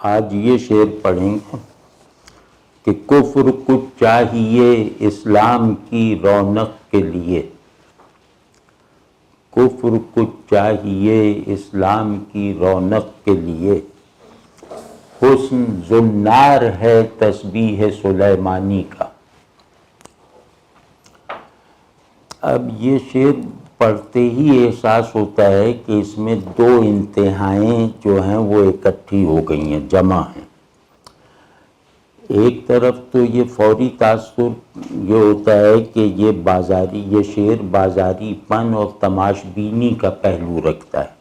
آج یہ شعر پڑھیں گے کہ کفر کچھ چاہیے اسلام کی رونق کے لیے، کفر کچھ چاہیے اسلام کی رونق کے لیے، حسن زنار ہے تسبیح سلیمانی کا۔ اب یہ شعر پڑھتے ہی احساس ہوتا ہے کہ اس میں دو انتہائیں جو ہیں وہ اکٹھی ہو گئی ہیں، جمع ہیں۔ ایک طرف تو یہ فوری تاثر یہ ہوتا ہے کہ یہ شعر بازاری پن اور تماش بینی کا پہلو رکھتا ہے،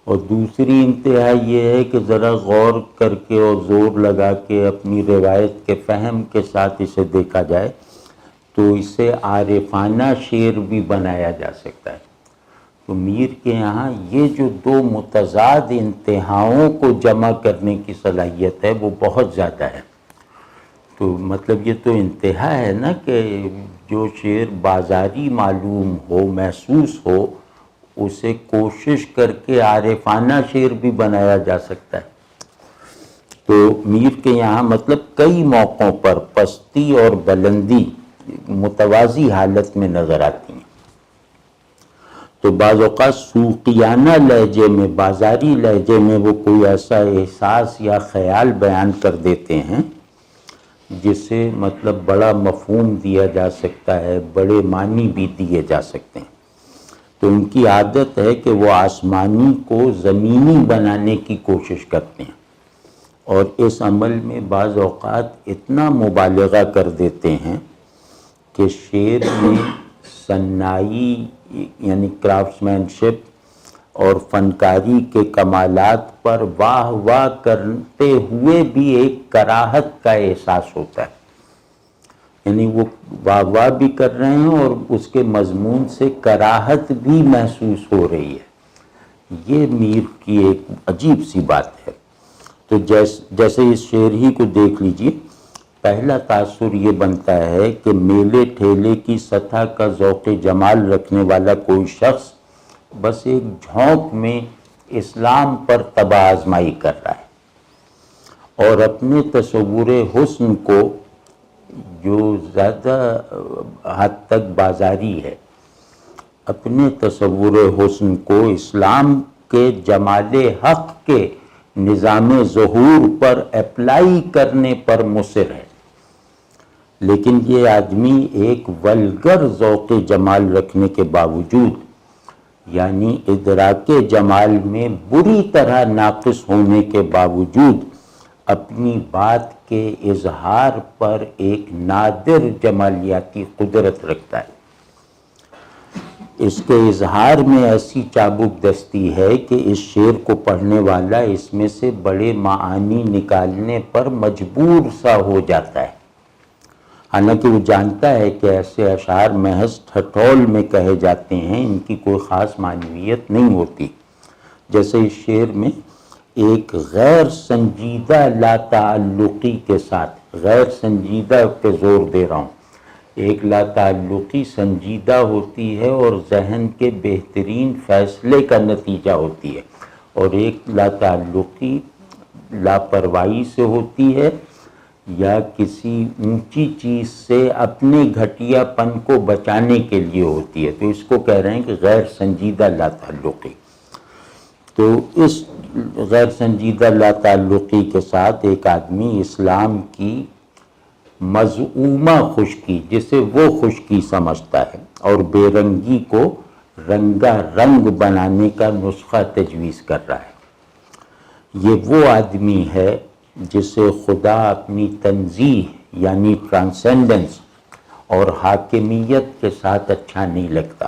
اور دوسری انتہا یہ ہے کہ ذرا غور کر کے اور زور لگا کے اپنی روایت کے فہم کے ساتھ اسے دیکھا جائے تو اسے عارفانہ شعر بھی بنایا جا سکتا ہے۔ تو میر کے یہاں یہ جو دو متضاد انتہاؤں کو جمع کرنے کی صلاحیت ہے وہ بہت زیادہ ہے۔ تو مطلب یہ تو انتہا ہے نا کہ جو شعر بازاری معلوم ہو، محسوس ہو، اسے کوشش کر کے عارفانہ شعر بھی بنایا جا سکتا ہے۔ تو میر کے یہاں مطلب کئی موقعوں پر پستی اور بلندی متوازی حالت میں نظر آتی ہیں۔ تو بعض اوقات سوقیانہ لہجے میں، بازاری لہجے میں وہ کوئی ایسا احساس یا خیال بیان کر دیتے ہیں جسے مطلب بڑا مفہوم دیا جا سکتا ہے، بڑے معنی بھی دیے جا سکتے ہیں۔ تو ان کی عادت ہے کہ وہ آسمانی کو زمینی بنانے کی کوشش کرتے ہیں، اور اس عمل میں بعض اوقات اتنا مبالغہ کر دیتے ہیں کہ شعر میں صنائی یعنی کرافٹسمین شپ اور فنکاری کے کمالات پر واہ واہ کرتے ہوئے بھی ایک کراہت کا احساس ہوتا ہے، یعنی وہ واہ واہ بھی کر رہے ہیں اور اس کے مضمون سے کراہت بھی محسوس ہو رہی ہے۔ یہ میر کی ایک عجیب سی بات ہے۔ تو جیسے اس شعر ہی کو دیکھ لیجئے، پہلا تاثر یہ بنتا ہے کہ میلے ٹھیلے کی سطح کا ذوق جمال رکھنے والا کوئی شخص بس ایک جھونک میں اسلام پر طبع آزمائی کر رہا ہے، اور اپنے تصور حسن کو جو زیادہ حد تک بازاری ہے، اپنے تصور حسن کو اسلام کے جمال حق کے نظام ظہور پر اپلائی کرنے پر مصر ہے۔ لیکن یہ آدمی ایک ولگر ذوق جمال رکھنے کے باوجود، یعنی ادراک جمال میں بری طرح ناقص ہونے کے باوجود، اپنی بات کے اظہار پر ایک نادر جمالیاتی قدرت رکھتا ہے۔ اس کے اظہار میں ایسی چابک دستی ہے کہ اس شعر کو پڑھنے والا اس میں سے بڑے معانی نکالنے پر مجبور سا ہو جاتا ہے، حالانکہ وہ جانتا ہے کہ ایسے اشعار محض ٹھٹول میں کہے جاتے ہیں، ان کی کوئی خاص معنویت نہیں ہوتی۔ جیسے اس شعر میں ایک غیر سنجیدہ لا تعلقی کے ساتھ، غیر سنجیدہ پہ زور دے رہا ہوں، ایک لا تعلقی سنجیدہ ہوتی ہے اور ذہن کے بہترین فیصلے کا نتیجہ ہوتی ہے، اور ایک لا تعلقی لاپرواہی سے ہوتی ہے یا کسی اونچی چیز سے اپنے گھٹیا پن کو بچانے کے لیے ہوتی ہے۔ تو اس کو کہہ رہے ہیں کہ غیر سنجیدہ لا تعلقی۔ تو اس غیر سنجیدہ لا تعلقی کے ساتھ ایک آدمی اسلام کی مذعومہ خشکی، جسے وہ خشکی سمجھتا ہے، اور بے رنگی کو رنگا رنگ بنانے کا نسخہ تجویز کر رہا ہے۔ یہ وہ آدمی ہے جسے خدا اپنی تنزیہ یعنی ٹرانسینڈنس اور حاکمیت کے ساتھ اچھا نہیں لگتا،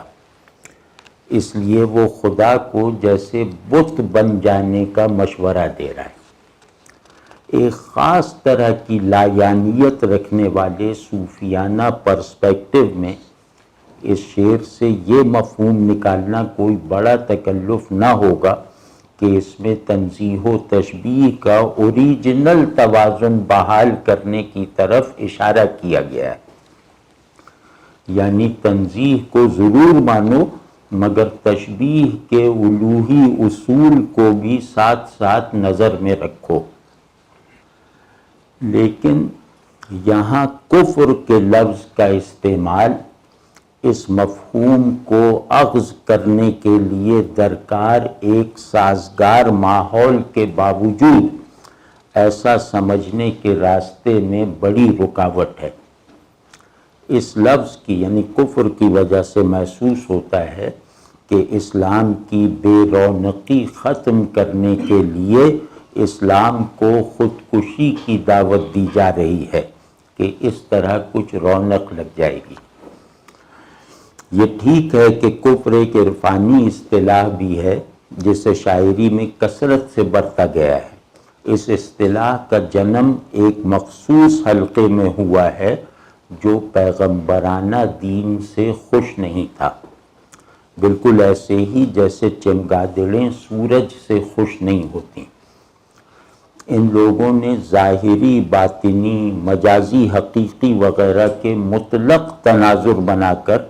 اس لیے وہ خدا کو جیسے بت بن جانے کا مشورہ دے رہا ہے۔ ایک خاص طرح کی لایانیت رکھنے والے صوفیانہ پرسپیکٹو میں اس شعر سے یہ مفہوم نکالنا کوئی بڑا تکلف نہ ہوگا کہ اس میں تنزیہ و تشبیہ کا اوریجنل توازن بحال کرنے کی طرف اشارہ کیا گیا ہے، یعنی تنزیہ کو ضرور مانو مگر تشبیہ کے الوہی اصول کو بھی ساتھ ساتھ نظر میں رکھو۔ لیکن یہاں کفر کے لفظ کا استعمال اس مفہوم کو اخذ کرنے کے لیے درکار ایک سازگار ماحول کے باوجود ایسا سمجھنے کے راستے میں بڑی رکاوٹ ہے۔ اس لفظ کی یعنی کفر کی وجہ سے محسوس ہوتا ہے کہ اسلام کی بے رونقی ختم کرنے کے لیے اسلام کو خودکشی کی دعوت دی جا رہی ہے کہ اس طرح کچھ رونق لگ جائے گی۔ یہ ٹھیک ہے کہ کفر ایک عرفانی اصطلاح بھی ہے جسے شاعری میں کثرت سے برتا گیا ہے۔ اس اصطلاح کا جنم ایک مخصوص حلقے میں ہوا ہے جو پیغمبرانہ دین سے خوش نہیں تھا، بالکل ایسے ہی جیسے چمگادڑیں سورج سے خوش نہیں ہوتی۔ ان لوگوں نے ظاہری، باطنی، مجازی، حقیقی وغیرہ کے مطلق تناظر بنا کر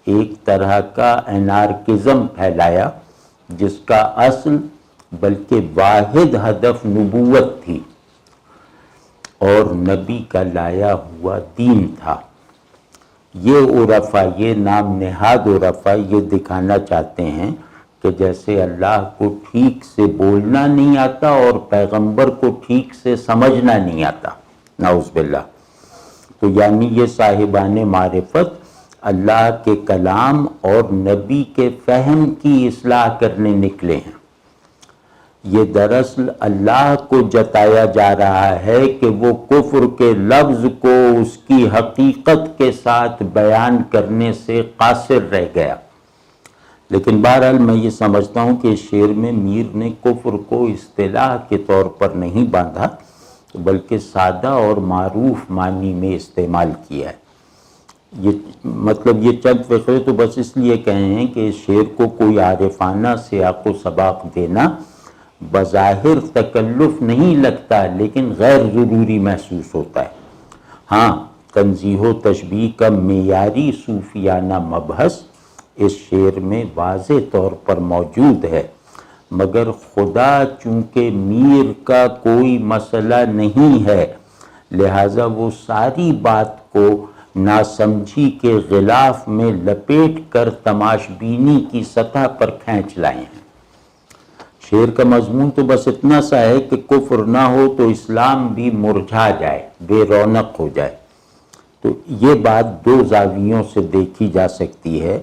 ایک طرح کا انارکزم پھیلایا جس کا اصل بلکہ واحد ہدف نبوت تھی اور نبی کا لایا ہوا دین تھا۔ یہ عرفا، یہ نام نہاد عرفا یہ دکھانا چاہتے ہیں کہ جیسے اللہ کو ٹھیک سے بولنا نہیں آتا اور پیغمبر کو ٹھیک سے سمجھنا نہیں آتا، نعوذ باللہ۔ تو یعنی یہ صاحبان معرفت اللہ کے کلام اور نبی کے فہم کی اصلاح کرنے نکلے ہیں۔ یہ دراصل اللہ کو جتایا جا رہا ہے کہ وہ کفر کے لفظ کو اس کی حقیقت کے ساتھ بیان کرنے سے قاصر رہ گیا۔ لیکن بہرحال میں یہ سمجھتا ہوں کہ شعر میں میر نے کفر کو اصطلاح کے طور پر نہیں باندھا بلکہ سادہ اور معروف معنی میں استعمال کیا ہے۔ یہ چند فقرے تو بس اس لیے کہے ہیں کہ اس شعر کو کوئی عارفانہ سیاق و سباق دینا بظاہر تکلف نہیں لگتا لیکن غیر ضروری محسوس ہوتا ہے۔ ہاں، تنزیہ و تشبیہ کا معیاری صوفیانہ مبحث اس شعر میں واضح طور پر موجود ہے، مگر خدا چونکہ میر کا کوئی مسئلہ نہیں ہے لہٰذا وہ ساری بات کو ناسمجھی کے غلاف میں لپیٹ کر تماش بینی کی سطح پر کھینچ لائے ہیں۔ شعر کا مضمون تو بس اتنا سا ہے کہ کفر نہ ہو تو اسلام بھی مرجھا جائے، بے رونق ہو جائے۔ تو یہ بات دو زاویوں سے دیکھی جا سکتی ہے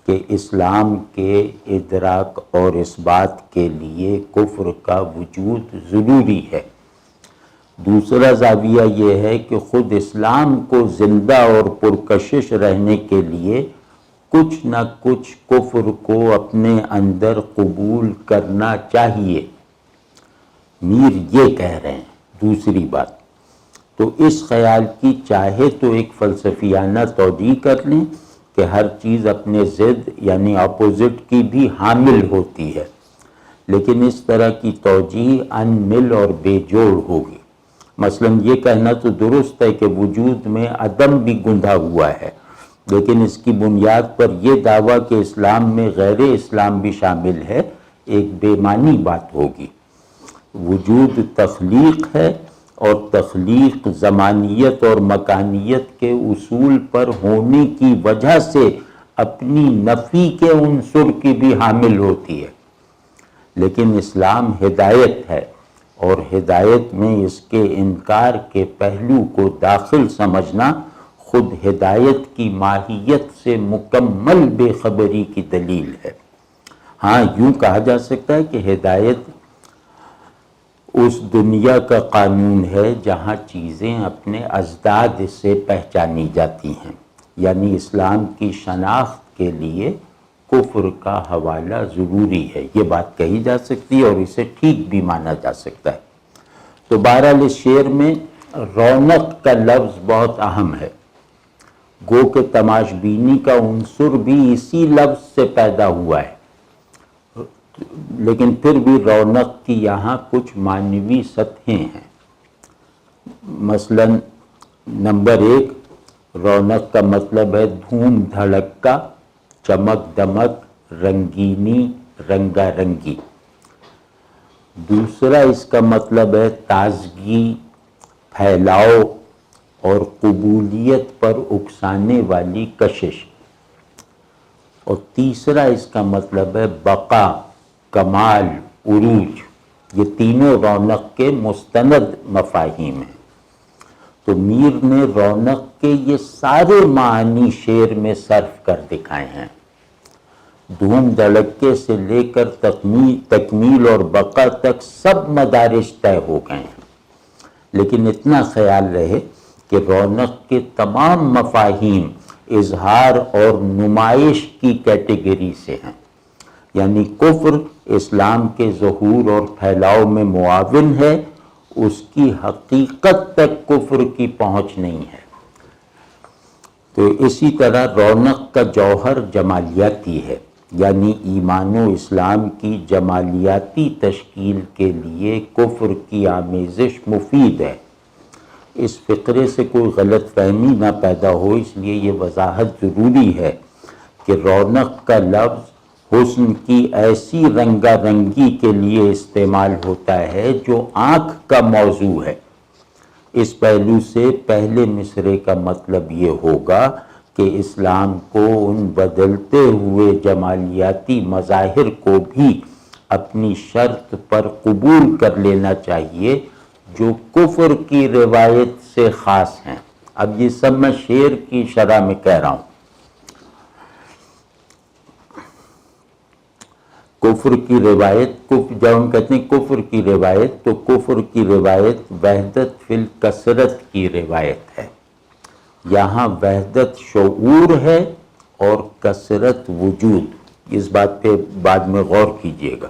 کہ اسلام کے ادراک اور اس بات کے لیے کفر کا وجود ضروری ہے۔ دوسرا زاویہ یہ ہے کہ خود اسلام کو زندہ اور پرکشش رہنے کے لیے کچھ نہ کچھ کفر کو اپنے اندر قبول کرنا چاہیے۔ میر یہ کہہ رہے ہیں۔ دوسری بات تو اس خیال کی چاہے تو ایک فلسفیانہ توجیہ کر لیں کہ ہر چیز اپنے ضد یعنی اپوزٹ کی بھی حامل ہوتی ہے، لیکن اس طرح کی توجیہ ان مل اور بے جوڑ ہوگی۔ مثلا یہ کہنا تو درست ہے کہ وجود میں عدم بھی گندھا ہوا ہے، لیکن اس کی بنیاد پر یہ دعویٰ کہ اسلام میں غیر اسلام بھی شامل ہے ایک بے معنی بات ہوگی۔ وجود تخلیق ہے اور تخلیق زمانیت اور مکانیت کے اصول پر ہونے کی وجہ سے اپنی نفی کے عنصر کی بھی حامل ہوتی ہے، لیکن اسلام ہدایت ہے اور ہدایت میں اس کے انکار کے پہلو کو داخل سمجھنا خود ہدایت کی ماہیت سے مکمل بے خبری کی دلیل ہے۔ ہاں، یوں کہا جا سکتا ہے کہ ہدایت اس دنیا کا قانون ہے جہاں چیزیں اپنے ازداد سے پہچانی جاتی ہیں، یعنی اسلام کی شناخت کے لیے کفر کا حوالہ ضروری ہے۔ یہ بات کہی جا سکتی ہے اور اسے ٹھیک بھی مانا جا سکتا ہے۔ تو بہرحال اس شعر میں رونق کا لفظ بہت اہم ہے، گو کہ تماش بینی کا عنصر بھی اسی لفظ سے پیدا ہوا ہے، لیکن پھر بھی رونق کی یہاں کچھ معنوی سطحیں ہیں۔ مثلا نمبر 1، رونق کا مطلب ہے دھوم دھڑک کا، چمک دمک، رنگینی، رنگا رنگی۔ دوسرا اس کا مطلب ہے تازگی، پھیلاؤ اور قبولیت پر اکسانے والی کشش۔ اور تیسرا اس کا مطلب ہے بقا، کمال، عروج۔ یہ تینوں رونق کے مستند مفاہیم ہیں۔ تو میر نے رونق کے یہ سارے معنی شعر میں صرف کر دکھائے ہیں۔ دھوم دھڑکے سے لے کر تکمیل اور بقا تک سب مدارج طے ہو گئے ہیں، لیکن اتنا خیال رہے کہ رونق کے تمام مفاہیم اظہار اور نمائش کی کیٹیگری سے ہیں، یعنی کفر اسلام کے ظہور اور پھیلاؤ میں معاون ہے، اس کی حقیقت تک کفر کی پہنچ نہیں ہے۔ تو اسی طرح رونق کا جوہر جمالیاتی ہے، یعنی ایمان و اسلام کی جمالیاتی تشکیل کے لیے کفر کی آمیزش مفید ہے۔ اس فقرے سے کوئی غلط فہمی نہ پیدا ہو، اس لیے یہ وضاحت ضروری ہے کہ رونق کا لفظ حسن کی ایسی رنگا رنگی کے لیے استعمال ہوتا ہے جو آنکھ کا موضوع ہے۔ اس پہلو سے پہلے مصرعے کا مطلب یہ ہوگا کہ اسلام کو ان بدلتے ہوئے جمالیاتی مظاہر کو بھی اپنی شرط پر قبول کر لینا چاہیے جو کفر کی روایت سے خاص ہیں۔ اب یہ سب میں شعر کی شرح میں کہہ رہا ہوں۔ کفر کی روایت، جب ہم کہتے ہیں کفر کی روایت تو کفر کی روایت وحدت فی الکثرت کی روایت ہے۔ یہاں وحدت شعور ہے اور کثرت وجود، اس بات پہ بعد میں غور کیجئے گا۔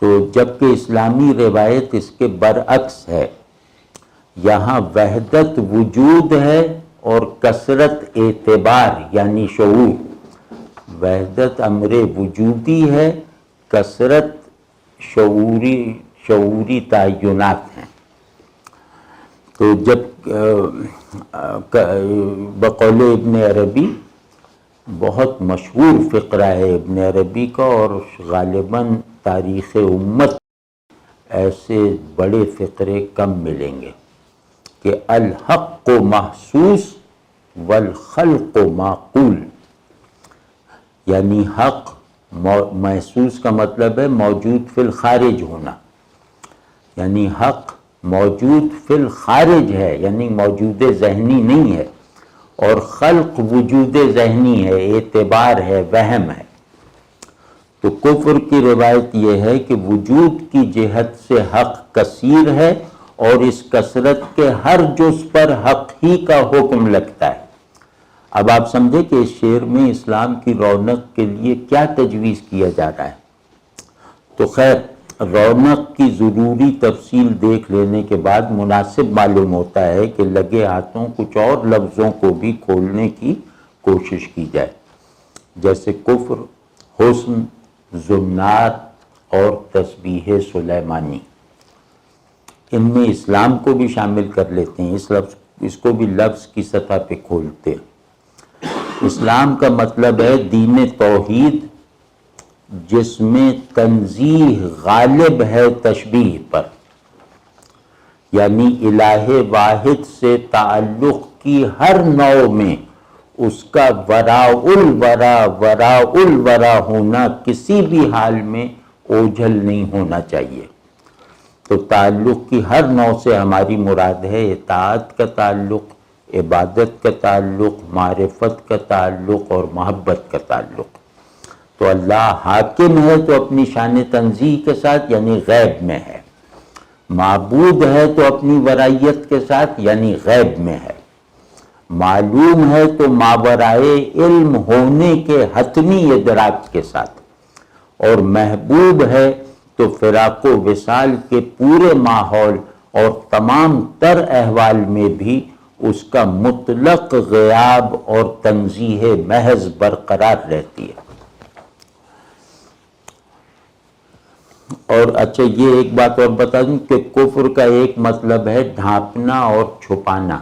تو جبکہ اسلامی روایت اس کے برعکس ہے، یہاں وحدت وجود ہے اور کثرت اعتبار یعنی شعور۔ وحدت امر وجودی ہے، کثرت شعوری تعینات ہیں۔ تو جب بقول ابن عربی، بہت مشہور فقرہ ہے ابن عربی کا، اور غالباً تاریخ امت ایسے بڑے فقرے کم ملیں گے کہ الحق محسوس والخلق معقول، یعنی حق محسوس کا مطلب ہے موجود فی الخارج ہونا، یعنی حق موجود فی الخارج ہے، یعنی موجود ذہنی نہیں ہے، اور خلق وجود ذہنی ہے، اعتبار ہے، وہم ہے۔ تو کفر کی روایت یہ ہے کہ وجود کی جہت سے حق کثیر ہے اور اس کثرت کے ہر جز پر حق ہی کا حکم لگتا ہے۔ اب آپ سمجھے کہ اس شعر میں اسلام کی رونق کے لیے کیا تجویز کیا جا رہا ہے۔ تو خیر، رونق کی ضروری تفصیل دیکھ لینے کے بعد مناسب معلوم ہوتا ہے کہ لگے ہاتھوں کچھ اور لفظوں کو بھی کھولنے کی کوشش کی جائے، جیسے کفر، حسن، زنار اور تسبیح سلیمانی۔ ان میں اسلام کو بھی شامل کر لیتے ہیں، اس کو بھی لفظ کی سطح پہ کھولتے ہیں۔ اسلام کا مطلب ہے دین توحید جس میں تنزیہ غالب ہے تشبیہ پر، یعنی الہ واحد سے تعلق کی ہر نوع میں اس کا وراء الورا ہونا کسی بھی حال میں اوجھل نہیں ہونا چاہیے۔ تو تعلق کی ہر نوع سے ہماری مراد ہے اطاعت کا تعلق، عبادت کا تعلق، معرفت کا تعلق اور محبت کا تعلق۔ تو اللہ حاکم ہے تو اپنی شان تنزیہ کے ساتھ یعنی غیب میں ہے، معبود ہے تو اپنی ورائیت کے ساتھ یعنی غیب میں ہے، معلوم ہے تو ماورائے علم ہونے کے حتمی ادراک کے ساتھ، اور محبوب ہے تو فراق و وصال کے پورے ماحول اور تمام تر احوال میں بھی اس کا مطلق غیاب اور تنزیہ محض برقرار رہتی ہے۔ اور اچھا یہ ایک بات اور بتا دوں کہ کفر کا ایک مطلب ہے ڈھانپنا اور چھپانا،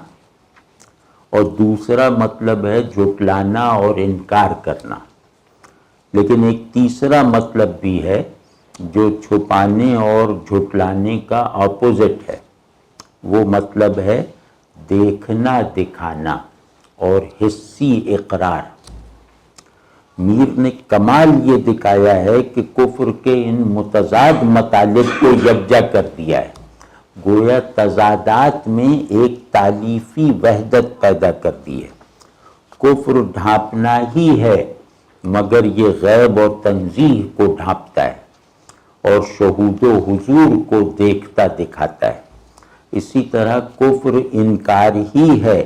اور دوسرا مطلب ہے جھٹلانا اور انکار کرنا۔ لیکن ایک تیسرا مطلب بھی ہے جو چھپانے اور جھٹلانے کا اپوزٹ ہے، وہ مطلب ہے دیکھنا دکھانا اور حسی اقرار۔ میر نے کمال یہ دکھایا ہے کہ کفر کے ان متضاد مطالب کو یکجا کر دیا ہے، گویا تضادات میں ایک تالیفی وحدت پیدا کر دی ہے۔ کفر ڈھانپنا ہی ہے مگر یہ غیب اور تنزیہ کو ڈھانپتا ہے اور شہود و حضور کو دیکھتا دکھاتا ہے۔ اسی طرح کفر انکار ہی ہے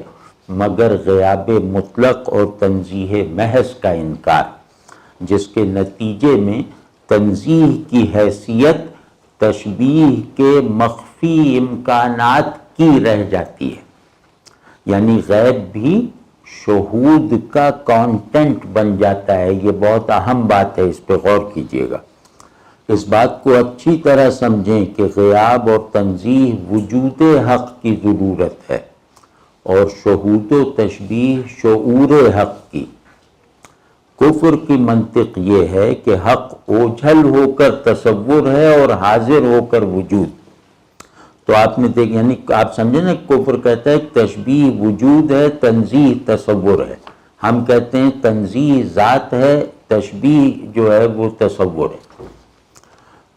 مگر غیاب مطلق اور تنزیہ محض کا انکار، جس کے نتیجے میں تنزیہ کی حیثیت تشبیہ کے مخفی امکانات کی رہ جاتی ہے، یعنی غیب بھی شہود کا کانٹینٹ بن جاتا ہے۔ یہ بہت اہم بات ہے، اس پہ غور کیجئے گا۔ اس بات کو اچھی طرح سمجھیں کہ غیاب اور تنزیہ وجود حق کی ضرورت ہے اور شہود و تشبیہ شعور حق کی۔ کفر کی منطق یہ ہے کہ حق اوجھل ہو کر تصور ہے اور حاضر ہو کر وجود۔ تو آپ نے دیکھ، یعنی آپ سمجھیں نا، کفر کہتا ہے تشبیہ وجود ہے، تنزیہ تصور ہے۔ ہم کہتے ہیں تنزیہ ذات ہے، تشبیہ جو ہے وہ تصور ہے۔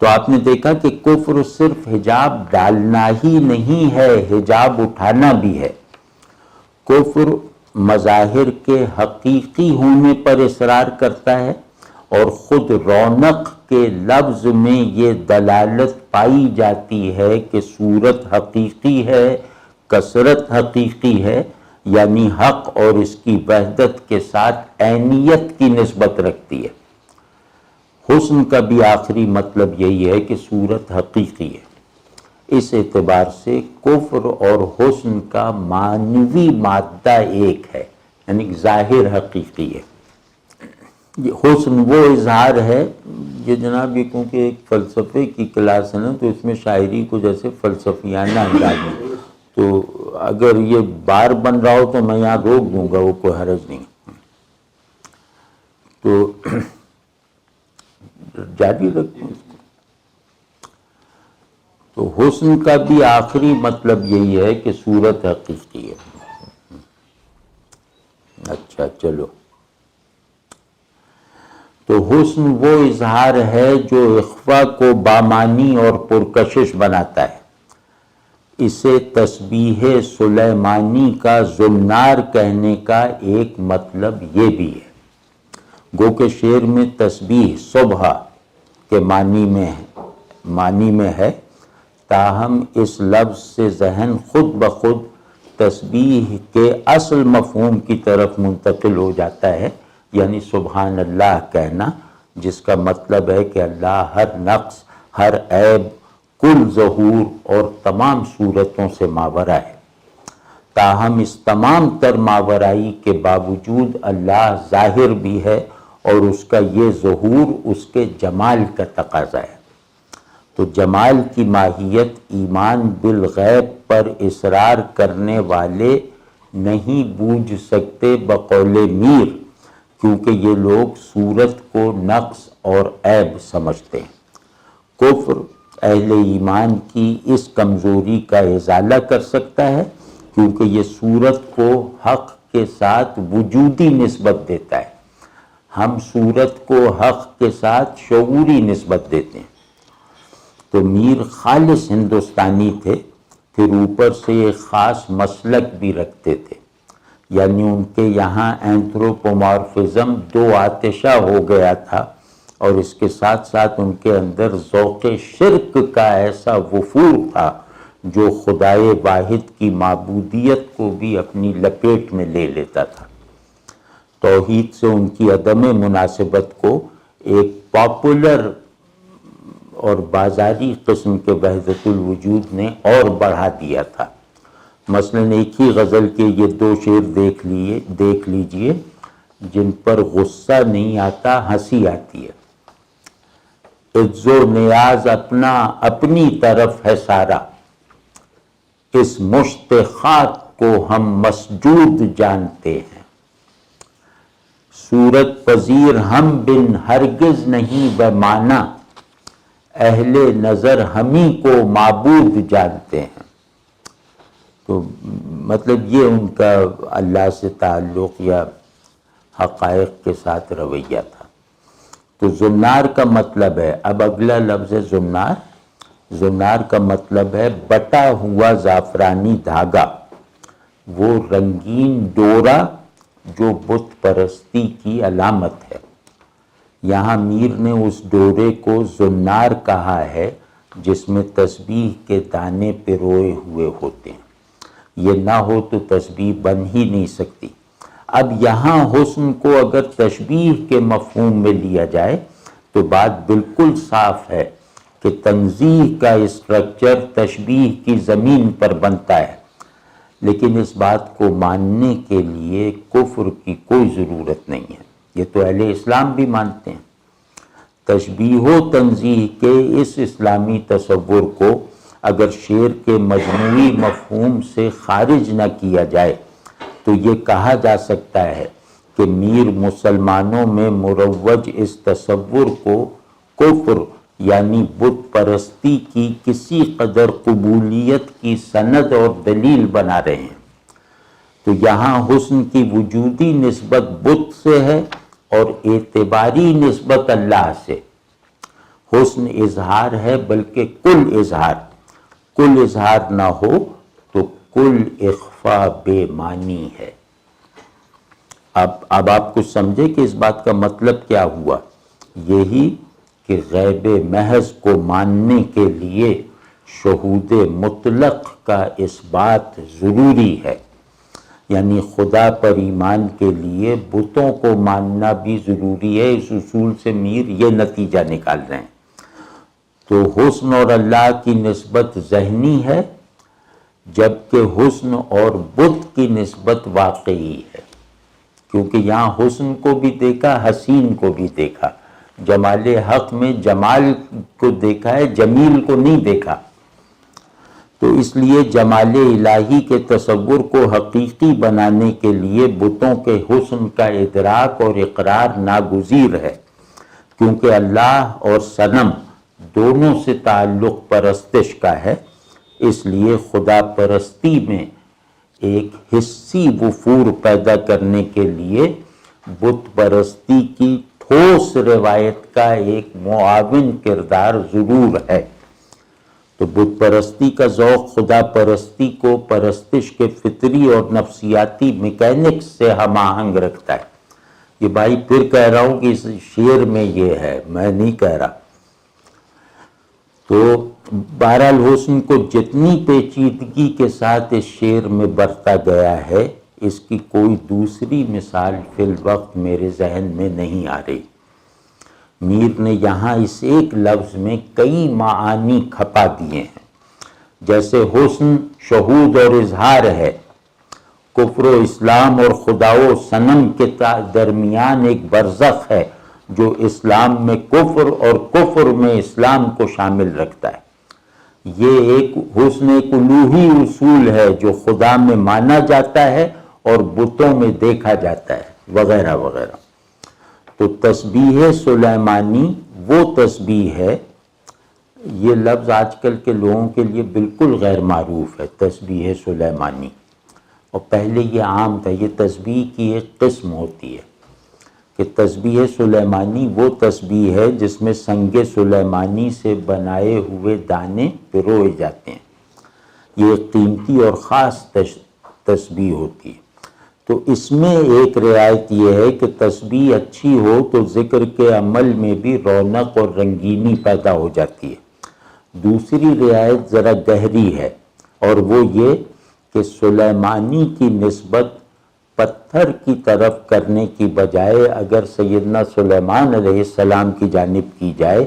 تو آپ نے دیکھا کہ کفر صرف حجاب ڈالنا ہی نہیں ہے، حجاب اٹھانا بھی ہے۔ کفر مظاہر کے حقیقی ہونے پر اصرار کرتا ہے اور خود رونق کے لفظ میں یہ دلالت پائی جاتی ہے کہ صورت حقیقی ہے، کثرت حقیقی ہے، یعنی حق اور اس کی وحدت کے ساتھ عینیت کی نسبت رکھتی ہے۔ حسن کا بھی آخری مطلب یہی ہے کہ صورت حقیقی ہے۔ اس اعتبار سے کفر اور حسن کا معنوی مادہ ایک ہے، یعنی ظاہر حقیقی ہے۔ یہ حسن وہ اظہار ہے، یہ جناب یہ کیونکہ ایک فلسفے کی کلاس ہے نا، تو اس میں شاعری کو جیسے فلسفیانہ انداز میں، تو اگر یہ بار بن رہا ہو تو میں یہاں روک دوں گا، وہ کوئی حرج نہیں۔ تو جاری رکھتے ہیں اس کو۔ تو حسن کا بھی آخری مطلب یہی ہے کہ صورت حقیقی ہے۔ اچھا چلو، تو حسن وہ اظہار ہے جو اخفا کو بامانی اور پرکشش بناتا ہے۔ اسے تسبیح سلیمانی کا زنار کہنے کا ایک مطلب یہ بھی ہے۔ گو کہ شعر میں تسبیح صبح کے معنی میں ہے، تاہم اس لفظ سے ذہن خود بخود تسبیح کے اصل مفہوم کی طرف منتقل ہو جاتا ہے، یعنی سبحان اللہ کہنا، جس کا مطلب ہے کہ اللہ ہر نقص، ہر عیب، کل ظہور اور تمام صورتوں سے ماورا ہے۔ تاہم اس تمام تر ماورائی کے باوجود اللہ ظاہر بھی ہے اور اس کا یہ ظہور اس کے جمال کا تقاضا ہے۔ تو جمال کی ماہیت ایمان بالغیب پر اصرار کرنے والے نہیں بوجھ سکتے بقول میر، کیونکہ یہ لوگ صورت کو نقص اور عیب سمجھتے ہیں۔ کفر اہل ایمان کی اس کمزوری کا ازالہ کر سکتا ہے کیونکہ یہ صورت کو حق کے ساتھ وجودی نسبت دیتا ہے۔ ہم صورت کو حق کے ساتھ شعوری نسبت دیتے ہیں۔ تو میر خالص ہندوستانی تھے، پھر اوپر سے ایک خاص مسلک بھی رکھتے تھے، یعنی ان کے یہاں اینتھروپومارفزم دو آتشہ ہو گیا تھا، اور اس کے ساتھ ساتھ ان کے اندر ذوق شرک کا ایسا وفور تھا جو خدائے واحد کی معبودیت کو بھی اپنی لپیٹ میں لے لیتا تھا۔ توحید سے ان کی عدم مناسبت کو ایک پاپولر اور بازاری قسم کے وحدت الوجود نے اور بڑھا دیا تھا۔ مثلاً ایک ہی غزل کے یہ دو شعر دیکھ لیجئے جن پر غصہ نہیں آتا، ہنسی آتی ہے۔ عز و نیاز اپنی طرف ہے سارا، اس مشت خاک کو ہم مسجود جانتے ہیں۔ صورت پذیر ہم بن ہرگز نہیں و مانا، اہل نظر ہمیں کو معبود جانتے ہیں۔ تو مطلب یہ ان کا اللہ سے تعلق یا حقائق کے ساتھ رویہ تھا۔ تو زنار کا مطلب ہے، اب اگلا لفظ ہے زنار۔ زنار کا مطلب ہے بٹا ہوا زعفرانی دھاگا، وہ رنگین ڈورا جو بت پرستی کی علامت ہے۔ یہاں میر نے اس ڈورے کو زنار کہا ہے جس میں تسبیح کے دانے پروئے ہوئے ہوتے ہیں۔ یہ نہ ہو تو تسبیح بن ہی نہیں سکتی۔ اب یہاں حسن کو اگر تشبیہ کے مفہوم میں لیا جائے تو بات بالکل صاف ہے کہ تنزیہ کا اسٹرکچر تشبیہ کی زمین پر بنتا ہے، لیکن اس بات کو ماننے کے لیے کفر کی کوئی ضرورت نہیں ہے۔ یہ تو اہل اسلام بھی مانتے ہیں۔ تشبیہ و تنزیہ کے اس اسلامی تصور کو اگر شعر کے مجموعی مفہوم سے خارج نہ کیا جائے تو یہ کہا جا سکتا ہے کہ میر مسلمانوں میں مروج اس تصور کو کفر یعنی بت پرستی کی کسی قدر قبولیت کی سند اور دلیل بنا رہے ہیں۔ تو یہاں حسن کی وجودی نسبت بت سے ہے اور اعتباری نسبت اللہ سے۔ حسن اظہار ہے بلکہ کل اظہار، کل اظہار نہ ہو تو کل اخفا بے معنی ہے۔ اب آپ کچھ سمجھے کہ اس بات کا مطلب کیا ہوا؟ یہی کہ غیب محض کو ماننے کے لیے شہود مطلق کا اس بات ضروری ہے، یعنی خدا پر ایمان کے لیے بتوں کو ماننا بھی ضروری ہے۔ اس اصول سے میر یہ نتیجہ نکال رہے ہیں۔ تو حسن اور اللہ کی نسبت ذہنی ہے، جبکہ حسن اور بت کی نسبت واقعی ہے، کیونکہ یہاں حسن کو بھی دیکھا، حسین کو بھی دیکھا۔ جمال حق میں جمال کو دیکھا ہے، جمیل کو نہیں دیکھا۔ تو اس لیے جمال الہی کے تصور کو حقیقی بنانے کے لیے بتوں کے حسن کا ادراک اور اقرار ناگزیر ہے، کیونکہ اللہ اور صنم دونوں سے تعلق پرستش کا ہے۔ اس لیے خدا پرستی میں ایک حسی وفور پیدا کرنے کے لیے بت پرستی کی ٹھوس روایت کا ایک معاون کردار ضرور ہے۔ تو بت پرستی کا ذوق خدا پرستی کو پرستش کے فطری اور نفسیاتی میکینکس سے ہم آہنگ رکھتا ہے۔ یہ بھائی پھر کہہ رہا ہوں کہ اس شعر میں یہ ہے، میں نہیں کہہ رہا۔ تو بہرحال حسن کو جتنی پیچیدگی کے ساتھ اس شعر میں برتا گیا ہے، اس کی کوئی دوسری مثال فی الوقت میرے ذہن میں نہیں آ رہی۔ میر نے یہاں اس ایک لفظ میں کئی معانی کھپا دیے ہیں، جیسے حسن شہود اور اظہار ہے، کفر و اسلام اور خدا و صنم کے درمیان ایک برزخ ہے جو اسلام میں کفر اور کفر میں اسلام کو شامل رکھتا ہے۔ یہ ایک حسن ایک الوہی اصول ہے جو خدا میں مانا جاتا ہے اور بتوں میں دیکھا جاتا ہے، وغیرہ وغیرہ۔ تو تسبیح سلیمانی وہ تسبیح ہے، یہ لفظ آج کل کے لوگوں کے لیے بالکل غیر معروف ہے، تسبیح سلیمانی، اور پہلے یہ عام تھا۔ یہ تسبیح کی ایک قسم ہوتی ہے کہ تسبیح سلیمانی وہ تسبیح ہے جس میں سنگ سلیمانی سے بنائے ہوئے دانے پروئے جاتے ہیں۔ یہ ایک قیمتی اور خاص تسبیح ہوتی ہے۔ تو اس میں ایک رعایت یہ ہے کہ تسبیح اچھی ہو تو ذکر کے عمل میں بھی رونق اور رنگینی پیدا ہو جاتی ہے۔ دوسری رعایت ذرا گہری ہے اور وہ یہ کہ سلیمانی کی نسبت پتھر کی طرف کرنے کی بجائے اگر سیدنا سلیمان علیہ السلام کی جانب کی جائے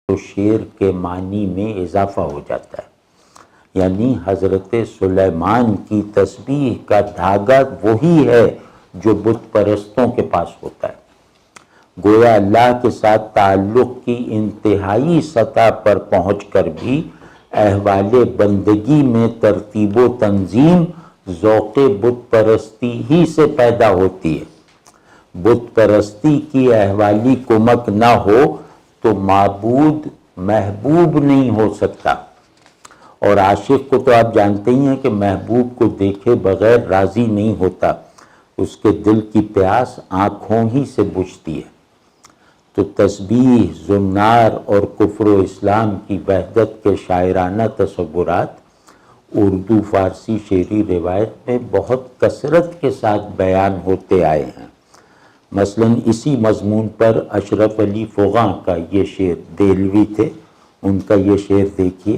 تو شعر کے معنی میں اضافہ ہو جاتا ہے، یعنی حضرت سلیمان کی تسبیح کا دھاگا وہی ہے جو بت پرستوں کے پاس ہوتا ہے۔ گویا اللہ کے ساتھ تعلق کی انتہائی سطح پر پہنچ کر بھی احوال بندگی میں ترتیب و تنظیم ذوق بت پرستی ہی سے پیدا ہوتی ہے۔ بت پرستی کی احوالی کمک نہ ہو تو معبود محبوب نہیں ہو سکتا، اور عاشق کو تو آپ جانتے ہی ہیں کہ محبوب کو دیکھے بغیر راضی نہیں ہوتا، اس کے دل کی پیاس آنکھوں ہی سے بجھتی ہے۔ تو تسبیح، زنار اور کفر و اسلام کی وحدت کے شاعرانہ تصورات اردو فارسی شعری روایت میں بہت کثرت کے ساتھ بیان ہوتے آئے ہیں۔ مثلاً اسی مضمون پر اشرف علی فغاں کا یہ شعر، دہلوی تھے، ان کا یہ شعر دیکھیے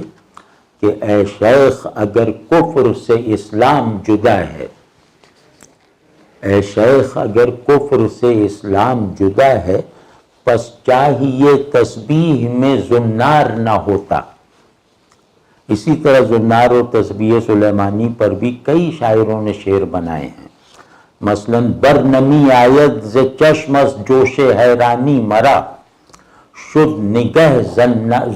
کہ اے شیخ اگر کفر سے اسلام جدا ہے، اے شیخ اگر کفر سے اسلام جدا ہے، پس چاہیے تسبیح میں زنار نہ ہوتا۔ اسی طرح زنار اور تسبیح سلیمانی پر بھی کئی شاعروں نے شعر بنائے ہیں۔ مثلاً برنمی آید ز چشم از جوش حیرانی مرا، شد نگہ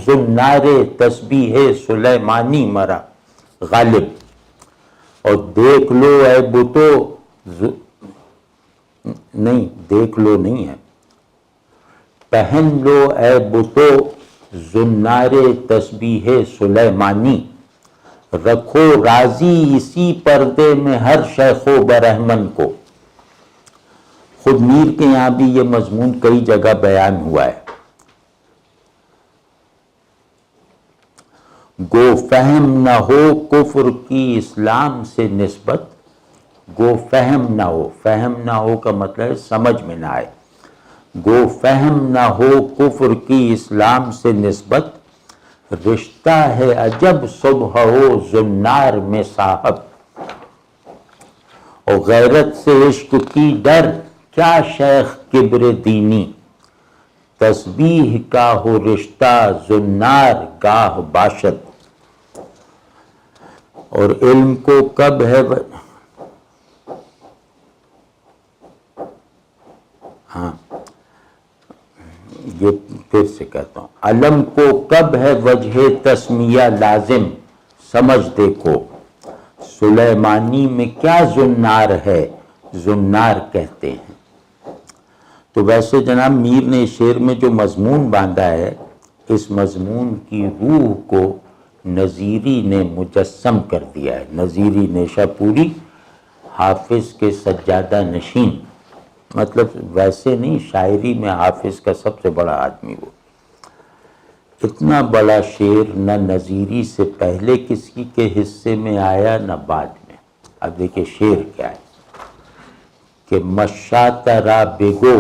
زنار تسبیح سلیمانی مرا، غالب۔ اور دیکھ لو اے بتو، نہیں دیکھ لو نہیں ہے، پہن لو اے بتو زنار تسبیح سلیمانی، رکھو راضی اسی پردے میں ہر شیخ و برہمن کو۔ خود میر کے یہاں بھی یہ مضمون کئی جگہ بیان ہوا ہے۔ گو فہم نہ ہو کفر کی اسلام سے نسبت، گو فہم نہ ہو، فہم نہ ہو کا مطلب ہے سمجھ میں نہ آئے، گو فہم نہ ہو کفر کی اسلام سے نسبت، رشتہ ہے عجب صبح و زنار میں صاحب، اور غیرت سے عشق کی ڈر کیا شیخ کبر دینی، تسبیح کا ہو رشتہ زنار گاہ باشد۔ اور علم کو کب ہے ہاں یہ پھر سے کہتا ہوں، علم کو کب ہے وجہ تسمیہ لازم، سمجھ دیکھو سلیمانی میں کیا زنار ہے، زنار کہتے ہیں۔ تو ویسے جناب میر نے اس شعر میں جو مضمون باندھا ہے، اس مضمون کی روح کو نظیری نے مجسم کر دیا ہے۔ نظیری نیشہ پوری حافظ کے سجادہ نشین، مطلب ویسے نہیں، شاعری میں حافظ کا سب سے بڑا آدمی وہ۔ اتنا بڑا شعر نہ نظیری سے پہلے کسی کے حصے میں آیا نہ بعد میں۔ اب دیکھیں شعر کیا ہے کہ مشاط را بگو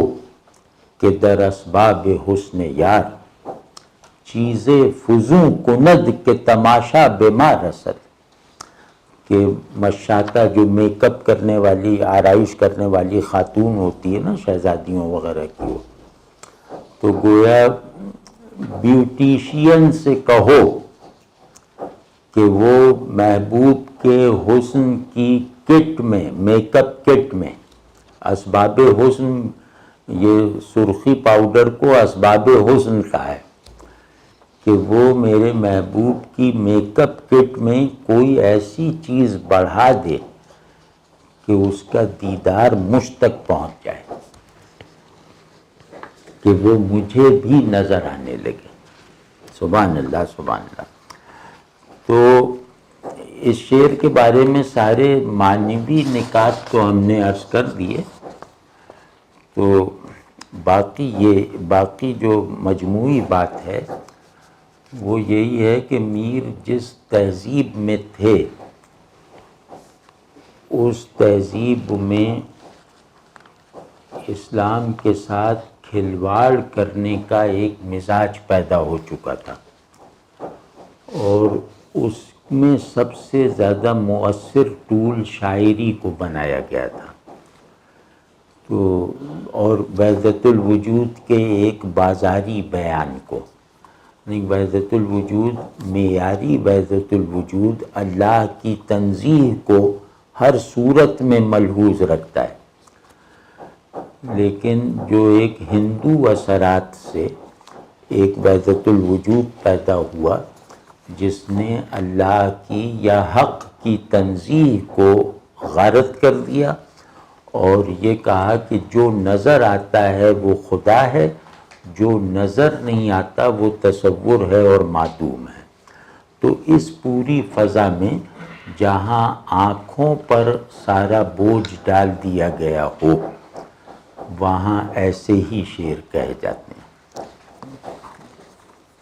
کہ در اسباب حسن یار، چیزیں فزوں کند کہ تماشا بے ما رسد، کہ مشاطہ جو میک اپ کرنے والی، آرائش کرنے والی خاتون ہوتی ہے نا، شہزادیوں وغیرہ کی، تو گویا بیوٹیشین سے کہو کہ وہ محبوب کے حسن کی کٹ میں، میک اپ کٹ میں، اسباب حسن، یہ سرخی پاؤڈر کو اسباب حسن کا ہے، کہ وہ میرے محبوب کی میک اپ کٹ میں کوئی ایسی چیز بڑھا دے کہ اس کا دیدار مجھ تک پہنچ جائے، کہ وہ مجھے بھی نظر آنے لگے۔ سبحان اللہ سبحان اللہ۔ تو اس شعر کے بارے میں سارے معنوی نکات تو ہم نے عرض کر دیے، تو باقی جو مجموعی بات ہے وہ یہی ہے کہ میر جس تہذیب میں تھے، اس تہذیب میں اسلام کے ساتھ کھلواڑ کرنے کا ایک مزاج پیدا ہو چکا تھا، اور اس میں سب سے زیادہ مؤثر ٹول شاعری کو بنایا گیا تھا۔ تو اور وحدت الوجود کے ایک بازاری بیان کو، وحدت الوجود، معیاری وحدت الوجود اللہ کی تنزیہ کو ہر صورت میں ملحوظ رکھتا ہے، لیکن جو ایک ہندو اثرات سے ایک وحدت الوجود پیدا ہوا جس نے اللہ کی یا حق کی تنزیہ کو غارت کر دیا اور یہ کہا کہ جو نظر آتا ہے وہ خدا ہے، جو نظر نہیں آتا وہ تصور ہے اور معدوم ہے۔ تو اس پوری فضا میں جہاں آنکھوں پر سارا بوجھ ڈال دیا گیا ہو، وہاں ایسے ہی شعر کہے جاتے ہیں۔